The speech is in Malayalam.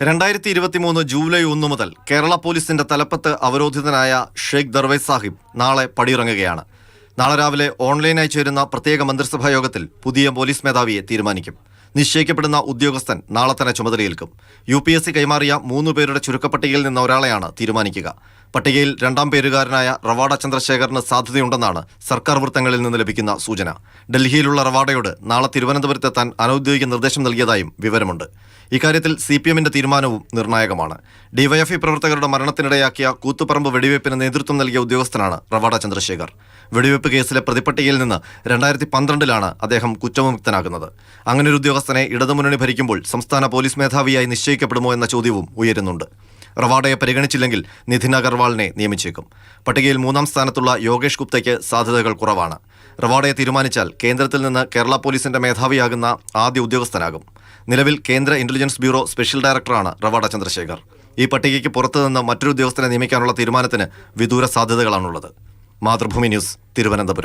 2023 ജൂലൈ 1 മുതൽ കേരള പോലീസിന്റെ തലപ്പത്ത് അവരോധിതനായ ഷെയ്ഖ് ദർവേസ് സാഹിബ് നാളെ പടിയിറങ്ങുകയാണ്. നാളെ രാവിലെ ഓൺലൈനായി ചേരുന്ന പ്രത്യേക മന്ത്രിസഭാ യോഗത്തിൽ പുതിയ പോലീസ് മേധാവിയെ തീരുമാനിക്കും. നിശ്ചയിക്കപ്പെടുന്ന ഉദ്യോഗസ്ഥൻ നാളെ തന്നെ ചുമതലയേൽക്കും. UPSC കൈമാറിയ 3 പേരുടെ ചുരുക്കപ്പട്ടികയിൽ നിന്ന് ഒരാളെയാണ് തീരുമാനിക്കുക. പട്ടികയിൽ 2ാം പേരുകാരനായ റവാഡ ചന്ദ്രശേഖറിന് സാധ്യതയുണ്ടെന്നാണ് സർക്കാർ വൃത്തങ്ങളിൽ നിന്ന് ലഭിക്കുന്ന സൂചന. ഡൽഹിയിലുള്ള റവാഡയോട് നാളെ തിരുവനന്തപുരത്തെത്താൻ അനൌദ്യോഗിക നിർദ്ദേശം നൽകിയതായും വിവരമുണ്ട്. ഇക്കാര്യത്തിൽ CPMന്റെ തീരുമാനവും നിർണായകമാണ്. DYFI പ്രവർത്തകരുടെ മരണത്തിനിടയാക്കിയ കൂത്തുപറമ്പ് വെടിവയ്പ്പിന് നേതൃത്വം നൽകിയ ഉദ്യോഗസ്ഥനാണ് റവാഡ ചന്ദ്രശേഖർ. വെടിവയ്പ്പ് കേസിലെ പ്രതിപ്പട്ടികയിൽ നിന്ന് 2012 അദ്ദേഹം കുറ്റവിമുക്തനാകുന്നത്. അങ്ങനൊരു ഉദ്യോഗസ്ഥനെ ഇടതുമുന്നണി ഭരിക്കുമ്പോൾ സംസ്ഥാന പോലീസ് മേധാവിയായി നിശ്ചയിക്കപ്പെടുമോ എന്ന ചോദ്യവും ഉയരുന്നുണ്ട്. റവാഡയെ പരിഗണിച്ചില്ലെങ്കിൽ നിധിൻ അഗർവാളിനെ നിയമിച്ചേക്കും. പട്ടികയിൽ 3ാം സ്ഥാനത്തുള്ള യോഗേഷ് ഗുപ്തയ്ക്ക് സാധ്യതകൾ കുറവാണ്. റവാഡയെ തീരുമാനിച്ചാൽ കേന്ദ്രത്തിൽ നിന്ന് കേരള പോലീസിന്റെ മേധാവിയാകുന്ന ആദ്യ ഉദ്യോഗസ്ഥനാകും. നിലവിൽ കേന്ദ്ര ഇന്റലിജൻസ് ബ്യൂറോ സ്പെഷ്യൽ ഡയറക്ടറാണ് റവാഡ ചന്ദ്രശേഖർ. ഈ പട്ടികയ്ക്ക് പുറത്തുനിന്ന് മറ്റൊരു ഉദ്യോഗസ്ഥനെ നിയമിക്കാനുള്ള തീരുമാനത്തിന് വിദൂര സാധ്യതകളാണുള്ളത്. മാതൃഭൂമി ന്യൂസ്, തിരുവനന്തപുരം.